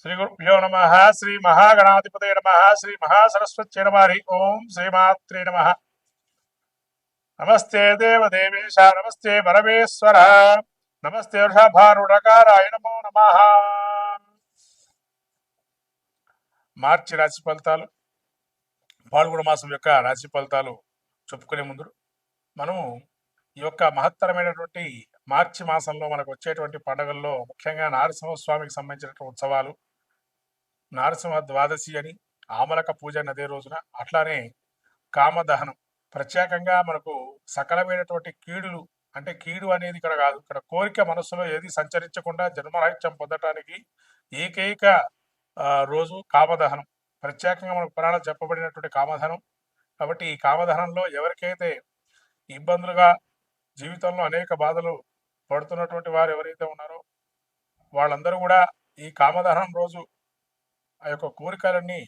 శ్రీ గురుభ్యో నమ. శ్రీ మహాగణాధిపతే నమ. శ్రీ మహాసరస్వత్యై నమ. హరి ఓం శ్రీమాత్రే నమ. నమస్తే దేవదేవేశ, నమస్తే పరమేశ్వర, నమస్తే వృషభారుడకారాయ నమో నమ. మార్చి రాశి ఫలితాలు, పాల్గొన మాసం యొక్క రాశి ఫలితాలు చెప్పుకునే ముందు మనము ఈ యొక్క మహత్తరమైనటువంటి మార్చి మాసంలో మనకు వచ్చేటువంటి పండుగల్లో ముఖ్యంగా నారసింహస్వామికి సంబంధించినటువంటి ఉత్సవాలు, నారసింహ ద్వాదశి అని, ఆమలక పూజ అని అదే రోజున, అట్లానే కామదహనం. ప్రత్యేకంగా మనకు సకలమైనటువంటి కీడులు, అంటే కీడు అనేది ఇక్కడ కాదు, ఇక్కడ కోరిక మనస్సులో ఏది సంచరించకుండా జన్మరాహిత్యం పొందటానికి ఏకైక రోజు కామదహనం. ప్రత్యేకంగా మనకు పురాణం చెప్పబడినటువంటి కామదహనం. కాబట్టి ఈ కామదహనంలో ఎవరికైతే ఇబ్బందులుగా జీవితంలో అనేక బాధలు పడుతున్నటువంటి వారు ఎవరైతే ఉన్నారో వాళ్ళందరూ కూడా ఈ కామదహనం రోజు ఆ యొక్క కోరికలన్నీ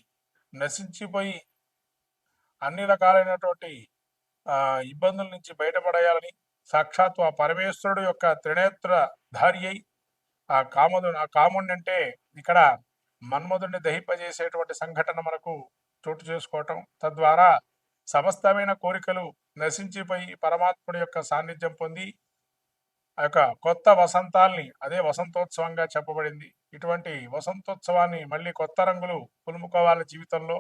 నశించిపోయి అన్ని రకాలైనటువంటి ఇబ్బందుల నుంచి బయటపడేయాలని సాక్షాత్తు ఆ పరమేశ్వరుడు యొక్క త్రినేత్ర ధారి అయి ఆ కాముడిని అంటే ఇక్కడ మన్మధుడిని దహింపజేసేటువంటి సంఘటన మనకు చోటు చేసుకోవటం, తద్వారా సమస్తమైన కోరికలు నశించిపోయి పరమాత్ముడి యొక్క సాన్నిధ్యం పొంది ఆ యొక్క కొత్త వసంతాల్ని, అదే వసంతోత్సవంగా చెప్పబడింది. ఇటువంటి వసంతోత్సవాన్ని మళ్ళీ కొత్త రంగులు పులుముకోవాలి జీవితంలో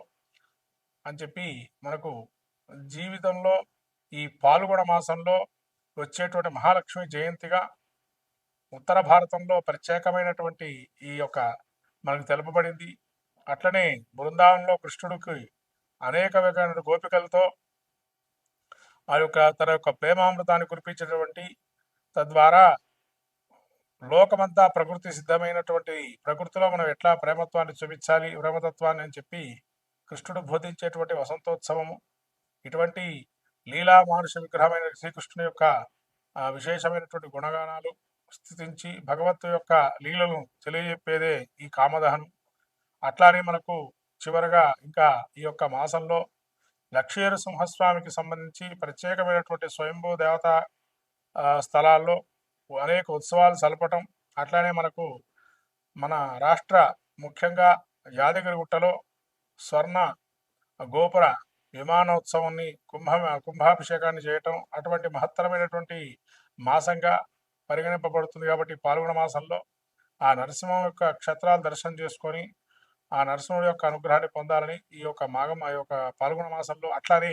అని చెప్పి మనకు జీవితంలో ఈ పాల్గొన మాసంలో వచ్చేటువంటి మహాలక్ష్మి జయంతిగా ఉత్తర భారతంలో ప్రత్యేకమైనటువంటి ఈ యొక్క మనకు తెలుపబడింది. అట్లనే బృందావనంలో కృష్ణుడికి అనేక రకమైన గోపికలతో ఆ యొక్క తన యొక్క ప్రేమామృతాన్ని కురిపించినటువంటి, తద్వారా లోకమంతా ప్రకృతి సిద్ధమైనటువంటి ప్రకృతిలో మనం ఎట్లా ప్రేమత్వాన్ని చూపించాలి, ప్రేమతత్వాన్ని అని చెప్పి కృష్ణుడు బోధించేటువంటి వసంతోత్సవము. ఇటువంటి లీలా మానుష విగ్రహమైన శ్రీకృష్ణుని యొక్క విశేషమైనటువంటి గుణగానాలు స్థితించి భగవత్తు యొక్క లీలను తెలియజెప్పేదే ఈ కామదహనం. అట్లానే మనకు చివరగా ఇంకా ఈ యొక్క మాసంలో లక్ష్మీ సింహస్వామికి సంబంధించి ప్రత్యేకమైనటువంటి స్వయంభూ దేవత స్థలాల్లో అనేక ఉత్సవాలు జరపటం. అట్లానే మనకు మన రాష్ట్ర ముఖ్యంగా యాదగిరిగుట్టలో స్వర్ణ గోపుర విమానోత్సవాన్ని కుంభాభిషేకాన్ని చేయటం అటువంటి మహత్తరమైనటువంటి మాసంగా పరిగణింపబడుతుంది. కాబట్టి పాల్గొన మాసంలో ఆ నరసింహం యొక్క క్షేత్రాలు దర్శనం చేసుకొని ఆ నరసింహుడి యొక్క అనుగ్రహాన్ని పొందాలని ఈ యొక్క ఆ యొక్క పాల్గొన మాసంలో, అట్లానే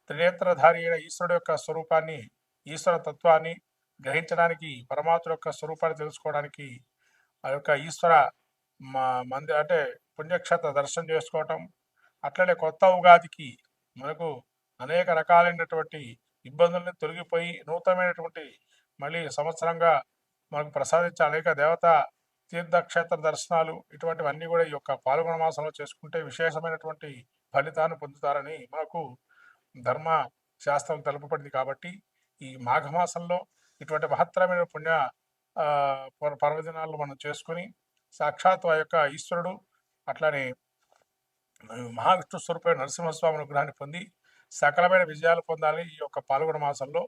త్రినేత్రధారి అయిన ఈశ్వరుడు యొక్క స్వరూపాన్ని, ఈశ్వర తత్వాన్ని గ్రహించడానికి, పరమాత్మ యొక్క స్వరూపాన్ని తెలుసుకోవడానికి ఆ యొక్క ఈశ్వర అంటే పుణ్యక్షేత్ర దర్శనం చేసుకోవటం. అట్లనే కొత్త ఉగాదికి మనకు అనేక రకాలైనటువంటి ఇబ్బందుల్ని తొలగిపోయి నూతనమైనటువంటి మళ్ళీ సంవత్సరంగా మనకు ప్రసాదించే అనేక దేవతా తీర్థక్షేత్ర దర్శనాలు, ఇటువంటివన్నీ కూడా ఈ యొక్క పాల్గొన మాసంలో చేసుకుంటే విశేషమైనటువంటి ఫలితాన్ని పొందుతారని మనకు ధర్మ శాస్త్రం తెలుపబడింది. కాబట్టి ఈ మాఘమాసంలో ఇటువంటి మహత్తరమైన పుణ్య పర్వదినాలు మనం చేసుకుని సాక్షాత్ ఆ యొక్క ఈశ్వరుడు అట్లానే మహావిష్ణు స్వరూపమైన నరసింహస్వామి అనుగ్రహాన్ని పొంది సకలమైన విజయాలు పొందాలని ఈ యొక్క పాల్గొన మాసంలో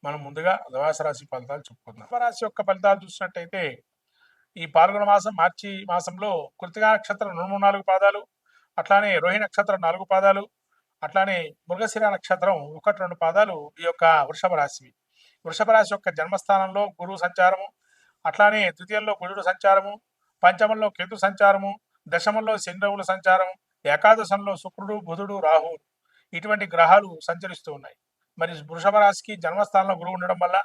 మనం ముందుగా ద్వాదశ రాశి ఫలితాలు చెప్పుకుందాం. రాశి యొక్క ఫలితాలు చూసినట్టయితే ఈ పాల్గొన మాసం మార్చి మాసంలో కృతికా నక్షత్రం 4 పాదాలు, అట్లానే రోహిణి నక్షత్రం 4 పాదాలు, అట్లానే మృగశిర నక్షత్రం 1-2 పాదాలు ఈ యొక్క వృషభ రాశి. వృషభ రాశి యొక్క జన్మస్థానంలో గురువు సంచారము, అట్లానే ద్వితీయంలో కుజుడు సంచారము, పంచమంలో కేతు సంచారము, దశమంలో శనిరవుల సంచారం, ఏకాదశంలో శుక్రుడు, బుధుడు, రాహువు ఇటువంటి గ్రహాలు సంచరిస్తూ ఉన్నాయి. మరి వృషభ రాశికి జన్మస్థానంలో గురువు ఉండడం వల్ల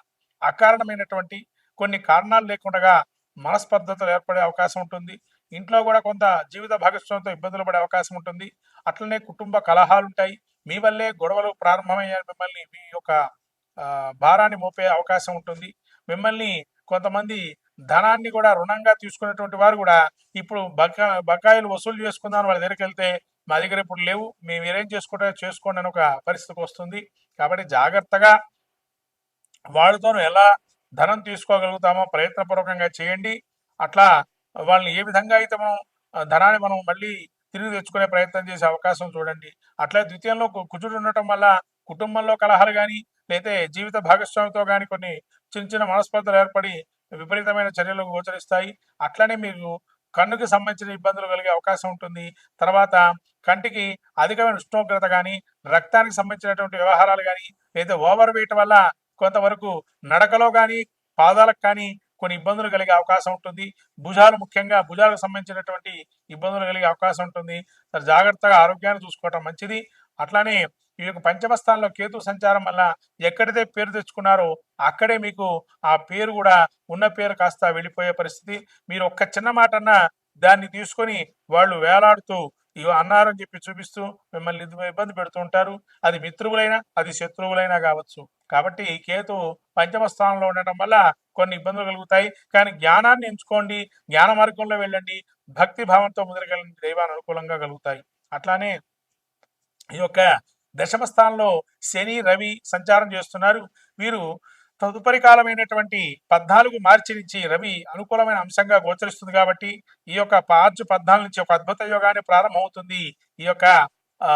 అకారణమైనటువంటి కొన్ని కారణాలు లేకుండా మనస్పర్ధతలు ఏర్పడే అవకాశం ఉంటుంది. ఇంట్లో కూడా కొంత జీవిత భాగస్వామితో ఇబ్బందులు పడే అవకాశం ఉంటుంది. అట్లనే కుటుంబ కలహాలు ఉంటాయి. మీ వల్లే గొడవలు ప్రారంభమయ్యే మిమ్మల్ని మీ యొక్క భారాన్ని మోపే అవకాశం ఉంటుంది. మిమ్మల్ని కొంతమంది ధనాన్ని కూడా రుణంగా తీసుకునేటువంటి వారు కూడా ఇప్పుడు బకాయిలు వసూలు చేసుకుందాం వాళ్ళ దగ్గరికి వెళ్తే మా దగ్గర ఇప్పుడు లేవు, మేము మీరేం చేసుకుంటే చేసుకోండి అని ఒక పరిస్థితికి వస్తుంది. కాబట్టి జాగ్రత్తగా వాళ్ళతో ఎలా ధనం తీసుకోగలుగుతామో ప్రయత్నపూర్వకంగా చేయండి. అట్లా వాళ్ళని ఏ విధంగా అయితే మనం ధనాన్ని మనం మళ్ళీ తిరిగి తెచ్చుకునే ప్రయత్నం చేసే అవకాశం చూడండి. అట్లా ద్వితీయంలో కుజుడు ఉండటం వల్ల కుటుంబంలో కలహాలు కానీ లేతే జీవిత భాగస్వామితో కానీ కొన్ని చిన్న చిన్న మనస్పర్ధలు ఏర్పడి విపరీతమైన చర్యలు గోచరిస్తాయి. అట్లనే మీరు కన్నుకి సంబంధించిన ఇబ్బందులు కలిగే అవకాశం ఉంటుంది. తర్వాత కంటికి అధికమైన ఉష్ణోగ్రత కానీ, రక్తానికి సంబంధించినటువంటి వ్యవహారాలు కానీ, లేదా ఓవర్ వెయిట్ వల్ల కొంతవరకు నడకలో కానీ, పాదాలకు కానీ కొన్ని ఇబ్బందులు కలిగే అవకాశం ఉంటుంది. ముఖ్యంగా భుజాలకు సంబంధించినటువంటి ఇబ్బందులు కలిగే అవకాశం ఉంటుంది. జాగ్రత్తగా ఆరోగ్యాన్ని చూసుకోవటం మంచిది. అట్లానే ఈ యొక్క పంచమ స్థానంలో కేతు సంచారం వల్ల ఎక్కడైతే పేరు తెచ్చుకున్నారో అక్కడే మీకు ఆ పేరు కూడా ఉన్న పేరు కాస్త వెళ్ళిపోయే పరిస్థితి. మీరు ఒక్క చిన్న మాట అన్నా దాన్ని తీసుకొని వాళ్ళు వేలాడుతూ ఇగో అన్నారని చెప్పి చూపిస్తూ మిమ్మల్ని ఇబ్బంది పెడుతూ ఉంటారు. అది మిత్రువులైనా, అది శత్రువులైనా కావచ్చు. కాబట్టి కేతు పంచమ స్థానంలో ఉండటం వల్ల కొన్ని ఇబ్బందులు కలుగుతాయి. కానీ జ్ఞానాన్ని ఎంచుకోండి, జ్ఞాన మార్గంలో వెళ్ళండి, భక్తి భావంతో ముందుకెళ్ళండి, దైవాన్ని అనుకూలంగా కలుగుతాయి. అట్లానే ఈ యొక్క దశమ స్థానంలో శని, రవి సంచారం చేస్తున్నారు. వీరు తదుపరి కాలమైనటువంటి 14 మార్చి నుంచి రవి అనుకూలమైన అంశంగా గోచరిస్తుంది. కాబట్టి ఈ యొక్క మార్చి 14 నుంచి ఒక అద్భుత యోగాన్ని ప్రారంభమవుతుంది ఈ యొక్క ఆ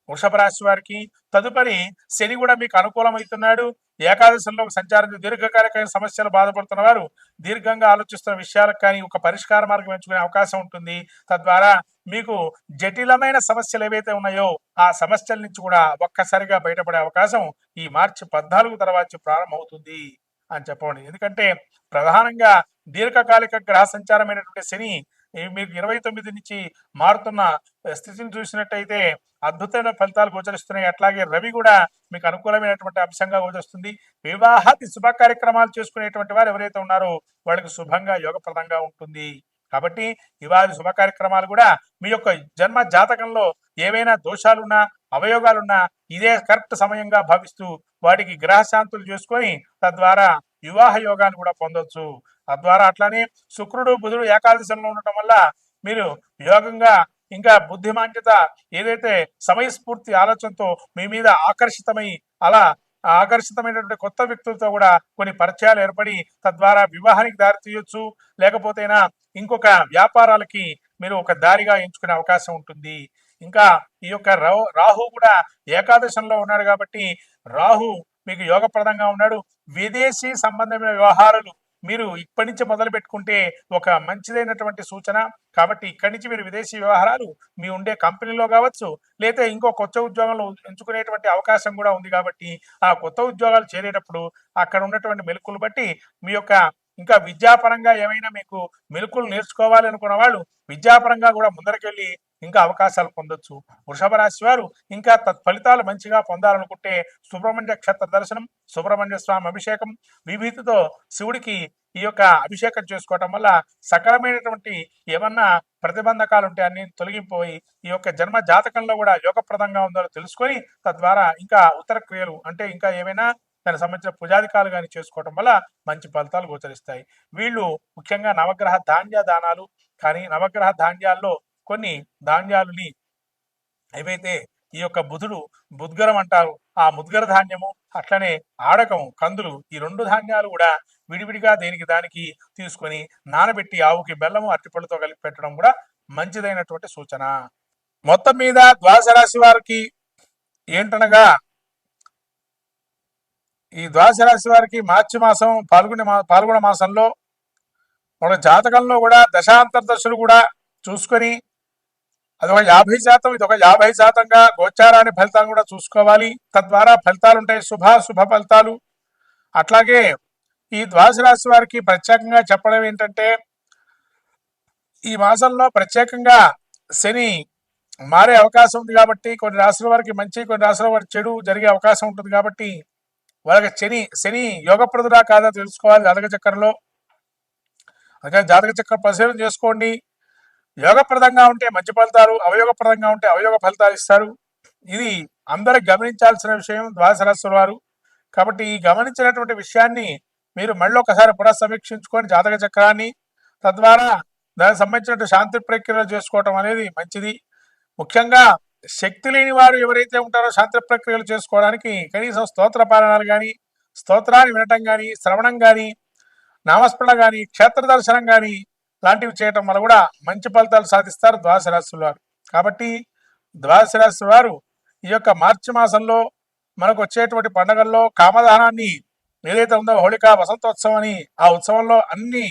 వృషభ రాశి వారికి. తదుపరి శని కూడా మీకు అనుకూలమవుతున్నాడు. ఏకాదశంలో సంచారం దీర్ఘకాలికమైన సమస్యలు బాధపడుతున్న వారు దీర్ఘంగా ఆలోచిస్తున్న విషయాలకు కానీ ఒక పరిష్కార మార్గం ఎంచుకునే అవకాశం ఉంటుంది. తద్వారా మీకు జటిలమైన సమస్యలు ఏవైతే ఉన్నాయో ఆ సమస్యల నుంచి కూడా ఒక్కసారిగా బయటపడే అవకాశం ఈ మార్చి 14 తర్వాత ప్రారంభమవుతుంది అని చెప్పండి. ఎందుకంటే ప్రధానంగా దీర్ఘకాలిక గ్రహ సంచారమైనటువంటి శని మీకు 29 నుంచి మారుతున్న స్థితిని చూసినట్టయితే అద్భుతమైన ఫలితాలు గోచరిస్తున్నాయి. అట్లాగే రవి కూడా మీకు అనుకూలమైనటువంటి అంశంగా గోచరిస్తుంది. వివాహాది శుభ కార్యక్రమాలు చేసుకునేటువంటి వారు ఎవరైతే ఉన్నారో వాళ్ళకి శుభంగా యోగప్రదంగా ఉంటుంది. కాబట్టి వివాహాది శుభ కార్యక్రమాలు కూడా మీ యొక్క జన్మ జాతకంలో ఏవైనా దోషాలున్నా, అవయోగాలున్నా ఇదే కరెక్ట్ సమయంగా భావిస్తూ వాటికి గ్రహశాంతులు చేసుకొని తద్వారా వివాహ యోగాన్ని కూడా పొందొచ్చు. తద్వారా అట్లానే శుక్రుడు, బుధుడు ఏకాదశంలో ఉండటం వల్ల మీరు యోగంగా ఇంకా బుద్ధిమాన్యత ఏదైతే సమయస్ఫూర్తి ఆలోచనతో మీ మీద ఆకర్షితమై అలా ఆకర్షితమైనటువంటి కొత్త వ్యక్తులతో కూడా కొన్ని పరిచయాలు ఏర్పడి తద్వారా వివాహానికి దారి తీయొచ్చు. లేకపోతేనా ఇంకొక వ్యాపారాలకి మీరు ఒక దారిగా ఎంచుకునే అవకాశం ఉంటుంది. ఇంకా ఈ యొక్క రాహు కూడా ఏకాదశంలో ఉన్నాడు కాబట్టి రాహు మీకు యోగప్రదంగా ఉన్నాడు. విదేశీ సంబంధమైన వ్యవహారాలు మీరు ఇప్పటి నుంచి మొదలు పెట్టుకుంటే ఒక మంచిదైనటువంటి సూచన. కాబట్టి ఇక్కడి నుంచి మీరు విదేశీ వ్యవహారాలు మీ ఉండే కంపెనీలో కావచ్చు, లేదా ఇంకో కొత్త ఉద్యోగంలో ఎంచుకునేటువంటి అవకాశం కూడా ఉంది. కాబట్టి ఆ కొత్త ఉద్యోగాలు చేరేటప్పుడు అక్కడ ఉన్నటువంటి మెలకులు బట్టి మీ యొక్క ఇంకా విద్యాపరంగా ఏమైనా మీకు మెలకులు నేర్చుకోవాలి అనుకున్న వాళ్ళు విద్యాపరంగా కూడా ముందరకెళ్ళి ఇంకా అవకాశాలు పొందొచ్చు. వృషభ రాశి వారు ఇంకా తత్ఫలితాలు మంచిగా పొందాలనుకుంటే సుబ్రహ్మణ్య క్షేత్ర దర్శనం, సుబ్రహ్మణ్య స్వామి అభిషేకం, విభూతితో శివుడికి ఈ యొక్క అభిషేకం చేసుకోవటం వల్ల సకలమైనటువంటి ఏమన్నా ప్రతిబంధకాలు ఉంటే అన్ని తొలగిపోయి ఈ యొక్క జన్మ జాతకంలో కూడా యోగప్రదంగా ఉందో తెలుసుకొని తద్వారా ఇంకా ఉత్తర క్రియలు అంటే ఇంకా ఏమైనా దానికి సంబంధించిన పూజాధికారులు కానీ చేసుకోవటం వల్ల మంచి ఫలితాలు గోచరిస్తాయి. వీళ్ళు ముఖ్యంగా నవగ్రహ ధాన్య దానాలు కానీ నవగ్రహ ధాన్యాల్లో కొన్ని ధాన్యాలని ఏవైతే ఈ యొక్క బుద్గరం అంటారు, ఆ ముద్గర ధాన్యము అట్లనే ఆడకము, కందులు, ఈ 2 ధాన్యాలు కూడా విడివిడిగా దేనికి దానికి తీసుకొని నానబెట్టి ఆవుకి బెల్లము, అరటిపళ్ళతో కలిపి పెట్టడం కూడా మంచిదైనటువంటి సూచన. మొత్తం మీద ద్వాదశ రాశి వారికి ఏంటనగా ఈ ద్వాదశ రాశి వారికి మార్చి మాసం పాల్గొన మాసంలో మన జాతకంలో కూడా దశాంతర దశలు కూడా చూసుకొని అదొక 50%, ఇదొక 50%గా గోచారాన్ని ఫలితాలను కూడా చూసుకోవాలి. తద్వారా ఫలితాలు ఉంటాయి, శుభ ఫలితాలు. అట్లాగే ఈ ద్వాదశ రాశి వారికి ప్రత్యేకంగా చెప్పడం ఏంటంటే ఈ మాసంలో ప్రత్యేకంగా శని మారే అవకాశం ఉంది. కాబట్టి కొన్ని రాశుల వారికి మంచి, కొన్ని రాశుల వారికి చెడు జరిగే అవకాశం ఉంటుంది. కాబట్టి వాళ్ళకి శని యోగప్రదుడా కాదా తెలుసుకోవాలి జాతక చక్రంలో. అందుకని జాతక చక్రం పరిశీలన చేసుకోండి. యోగప్రదంగా ఉంటే మంచి ఫలితాలు, అవయోగప్రదంగా ఉంటే అవయోగ ఫలితాలు ఇస్తారు. ఇది అందరికి గమనించాల్సిన విషయం ద్వాదశ రాశుల వారు. కాబట్టి ఈ గమనించినటువంటి విషయాన్ని మీరు మళ్ళీ ఒకసారి పునఃసమీక్షించుకొని జాతక చక్రాన్ని తద్వారా దానికి సంబంధించిన శాంతి ప్రక్రియలు చేసుకోవటం అనేది మంచిది. ముఖ్యంగా శక్తి లేని వారు ఎవరైతే ఉంటారో శాంతి ప్రక్రియలు చేసుకోవడానికి కనీసం స్తోత్ర పారాయణాలు కానీ, స్తోత్రాన్ని వినటం కానీ, శ్రవణం కానీ, నామస్మరణ కానీ, క్షేత్ర దర్శనం కానీ లాంటివి చేయటం వల్ల కూడా మంచి ఫలితాలు సాధిస్తారు ద్వాదశ రాశుల వారు. కాబట్టి ద్వాదశ రాశి వారు ఈ యొక్క మార్చి మాసంలో మనకు వచ్చేటువంటి పండుగల్లో కామదహనాన్ని ఏదైతే ఉందో హోళికా వసంతోత్సవం అని, ఆ ఉత్సవంలో అన్ని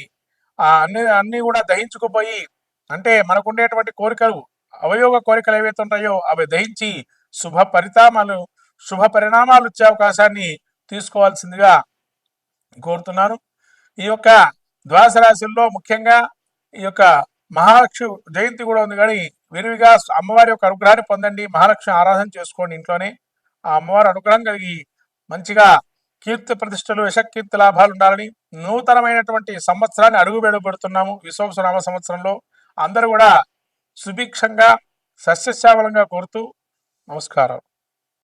అన్ని అన్ని కూడా దహించుకుపోయి, అంటే మనకుండేటువంటి కోరికలు, అవయోగ కోరికలు ఏవైతే ఉంటాయో అవి దహించి శుభ పరిణామాలు వచ్చే అవకాశాన్ని తీసుకోవాల్సిందిగా కోరుతున్నాను. ఈ యొక్క ద్వాదశ రాశుల్లో ముఖ్యంగా ఈ యొక్క మహాలక్ష్మి జయంతి కూడా ఉంది, కానీ విరివిగా అమ్మవారి యొక్క అనుగ్రహాన్ని పొందండి. మహాలక్ష్మి ఆరాధన చేసుకోండి ఇంట్లోనే. ఆ అమ్మవారి అనుగ్రహం కలిగి మంచిగా కీర్తి ప్రతిష్టలు, యశకీర్తి లాభాలు ఉండాలని నూతనమైనటువంటి సంవత్సరాన్ని అడుగు పెడుతున్నాము. విశ్వావసునామ సంవత్సరంలో అందరూ కూడా సుభిక్షంగా సస్యశ్యామలంగా కోరుతూ నమస్కారం.